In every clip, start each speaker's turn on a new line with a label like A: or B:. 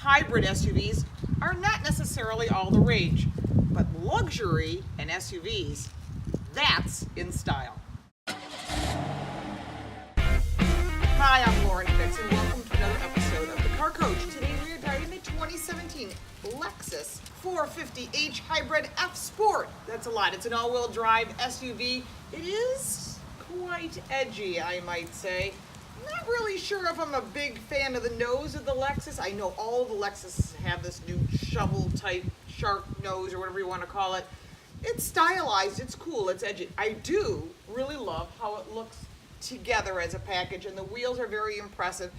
A: hybrid SUVs are not necessarily all the rage, but luxury and SUVs, that's in style. Hi, I'm Lauren Fitz, and welcome to another episode of The Car Coach. Today we are driving the 2017 Lexus 450h Hybrid F Sport. That's a lot. It's an all-wheel drive SUV. It is quite edgy, I might say. Not really sure if I'm a big fan of the nose of the Lexus. I know all the Lexuses have this new shovel type shark nose or whatever you want to call it. It's stylized, it's cool, it's edgy. I do really love how it looks together as a package, and the wheels are very impressive.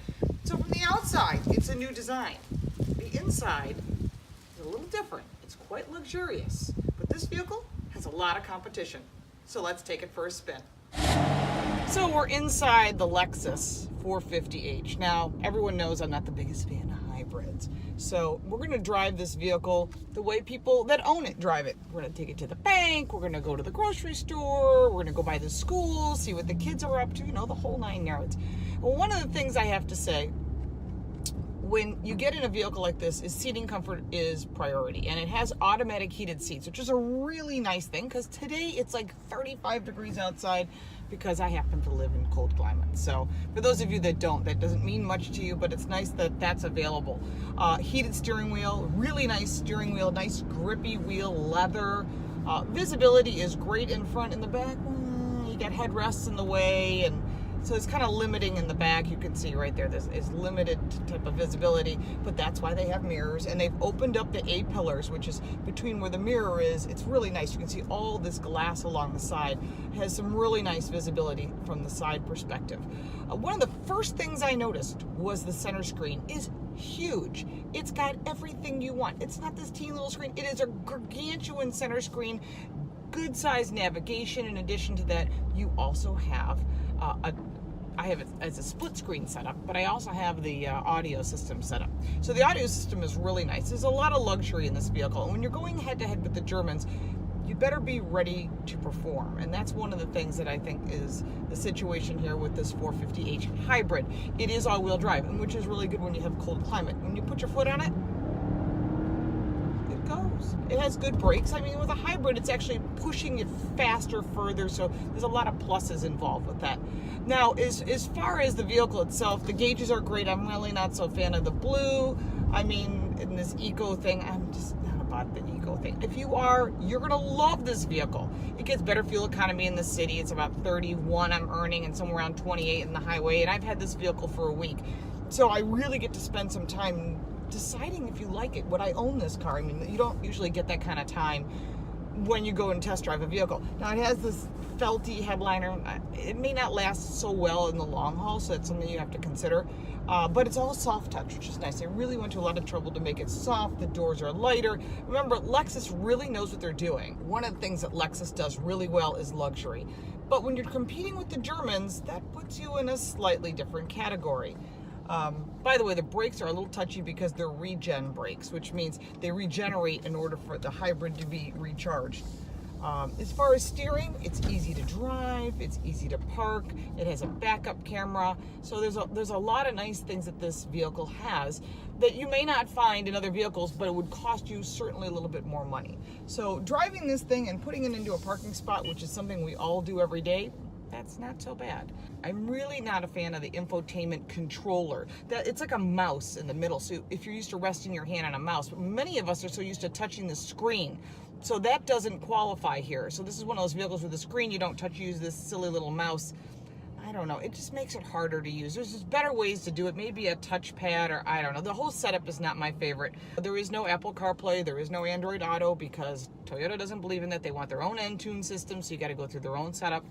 A: So from the outside, it's a new design. The inside is a little different. It's quite luxurious, but this vehicle has a lot of competition. So let's take it for a spin. So we're inside the Lexus 450h. Now, everyone knows I'm not the biggest fan of hybrids. So we're going to drive this vehicle the way people that own it drive it. We're going to take it to the bank. We're going to go to the grocery store. We're going to go by the school, see what the kids are up to, you know, the whole 9 yards. Well, one of the things I have to say, when you get in a vehicle like this, is seating comfort is priority, and it has automatic heated seats, which is a really nice thing because today it's like 35 degrees outside because I happen to live in cold climates. So for those of you that don't, that doesn't mean much to you, but it's nice that that's available. Heated steering wheel, really nice steering wheel, nice grippy wheel, leather. Visibility is great in front. In the back, you got headrests in the way, and so it's kind of limiting in the back. You can see right there, this is limited type of visibility, but that's why they have mirrors. And they've opened up the A-pillars, which is between where the mirror is. It's really nice. You can see all this glass along the side. It has some really nice visibility from the side perspective. One of the first things I noticed was the center screen is huge. It's got everything you want. It's not this teeny little screen. It is a gargantuan center screen, good size navigation. In addition to that, you also have I have it as a split screen setup, but I also have the audio system set up. So the audio system is really nice. There's a lot of luxury in this vehicle. And when you're going head to head with the Germans, you better be ready to perform. And that's one of the things that I think is the situation here with this 450h hybrid. It is all-wheel drive, and which is really good when you have cold climate. When you put your foot on it, it goes. It has good brakes. I mean, with a hybrid, it's actually pushing it faster, further, so there's a lot of pluses involved with that. Now, as far as the vehicle itself, the gauges are great. I'm really not so a fan of the blue. I mean, in this eco thing, I'm just not about the eco thing. If you are, you're gonna love this vehicle. It gets better fuel economy in the city. It's about 31 I'm earning, and somewhere around 28 in the highway, and I've had this vehicle for a week. So I really get to spend some time deciding if you like it. Would I own this car? I mean, you don't usually get that kind of time when you go and test drive a vehicle. Now, it has this felty headliner. It may not last so well in the long haul, so that's something you have to consider. But it's all soft touch, which is nice. They really went to a lot of trouble to make it soft. The doors are lighter. Remember, Lexus really knows what they're doing. One of the things that Lexus does really well is luxury. But when you're competing with the Germans, that puts you in a slightly different category. By the way, the brakes are a little touchy because they're regen brakes, which means they regenerate in order for the hybrid to be recharged. As far as steering, it's easy to drive, it's easy to park, it has a backup camera. So there's a lot of nice things that this vehicle has that you may not find in other vehicles, but it would cost you certainly a little bit more money. So driving this thing and putting it into a parking spot, which is something we all do every day, that's not so bad. I'm really not a fan of the infotainment controller. It's like a mouse in the middle. So if you're used to resting your hand on a mouse, many of us are so used to touching the screen. So that doesn't qualify here. So this is one of those vehicles with the screen you don't touch, you use this silly little mouse. I don't know, it just makes it harder to use. There's just better ways to do it, maybe a touchpad, or I don't know. The whole setup is not my favorite. There is no Apple CarPlay, there is no Android Auto because Toyota doesn't believe in that. They want their own Entune system, so you got to go through their own setup.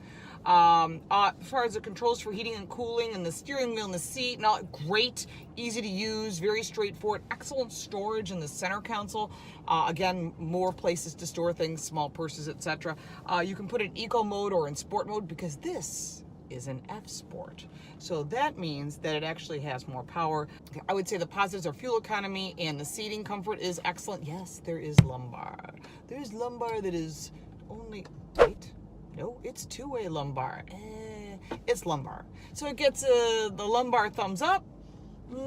A: As far as the controls for heating and cooling and the steering wheel and the seat, and all, great, easy to use, very straightforward, excellent storage in the center console. Again, more places to store things, small purses, etc. You can put it in eco mode or in sport mode because this is an F Sport. So that means that it actually has more power. I would say the positives are fuel economy and the seating comfort is excellent. Yes, there is lumbar. There's lumbar that is only, wait, no, it's two-way lumbar. It's lumbar. So it gets the lumbar thumbs up,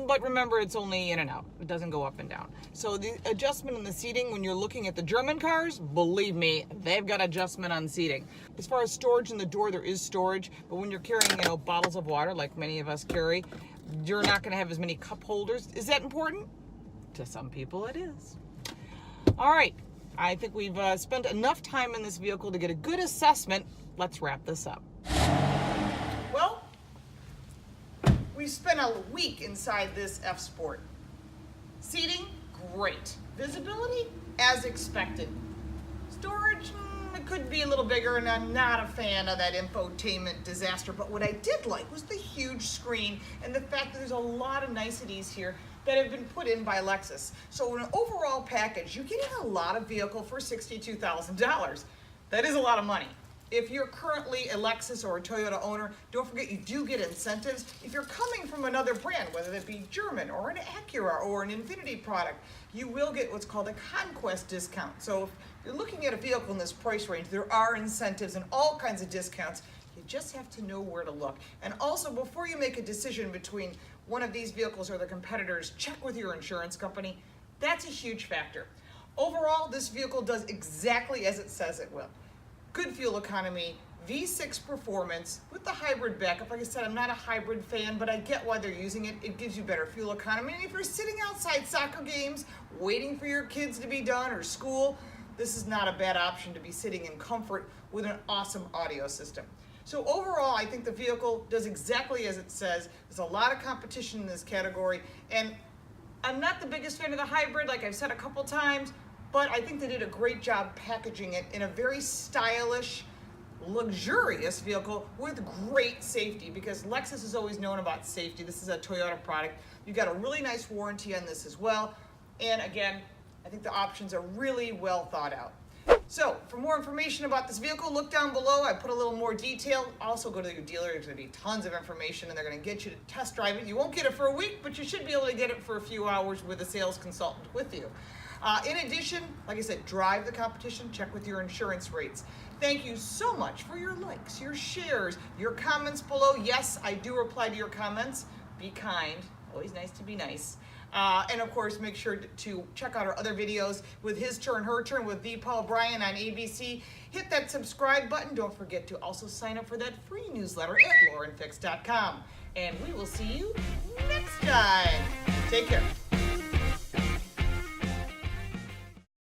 A: but remember, it's only in and out. It doesn't go up and down. So the adjustment in the seating, when you're looking at the German cars, believe me, they've got adjustment on seating. As far as storage in the door, there is storage, but when you're carrying, bottles of water, like many of us carry, you're not going to have as many cup holders. Is that important? To some people, it is. All right, I think we've spent enough time in this vehicle to get a good assessment. Let's wrap this up. Well, we spent a week inside this F Sport. Seating, great. Visibility, as expected. Storage, it could be a little bigger, and I'm not a fan of that infotainment disaster, but what I did like was the huge screen and the fact that there's a lot of niceties here that have been put in by Lexus. So in an overall package, you're getting a lot of vehicle for $62,000. That is a lot of money. If you're currently a Lexus or a Toyota owner, don't forget you do get incentives. If you're coming from another brand, whether it be German or an Acura or an Infiniti product, you will get what's called a conquest discount. So if you're looking at a vehicle in this price range, there are incentives and all kinds of discounts. You just have to know where to look. And also, before you make a decision between one of these vehicles or the competitors, check with your insurance company. That's a huge factor. Overall, this vehicle does exactly as it says it will. Good fuel economy, V6 performance with the hybrid backup. Like I said, I'm not a hybrid fan, but I get why they're using it. It gives you better fuel economy. And if you're sitting outside soccer games, waiting for your kids to be done or school, this is not a bad option to be sitting in comfort with an awesome audio system. So overall, I think the vehicle does exactly as it says. There's a lot of competition in this category, and I'm not the biggest fan of the hybrid, like I've said a couple times, but I think they did a great job packaging it in a very stylish, luxurious vehicle with great safety, because Lexus is always known about safety. This is a Toyota product. You've got a really nice warranty on this as well. And again, I think the options are really well thought out. So for more information about this vehicle, look down below. I put a little more detail. Also go to your dealer. There's going to be tons of information, and they're going to get you to test drive it. You won't get it for a week, but you should be able to get it for a few hours with a sales consultant with you. In addition, like I said, drive the competition, check with your insurance rates. Thank you so much for your likes, your shares, your comments below. Yes, I do reply to your comments. Be kind. Always nice to be nice. And of course, make sure to check out our other videos with His Turn, Her Turn with V. Paul Bryan on ABC. Hit that subscribe button. Don't forget to also sign up for that free newsletter at laurenfix.com. And we will see you next time. Take care.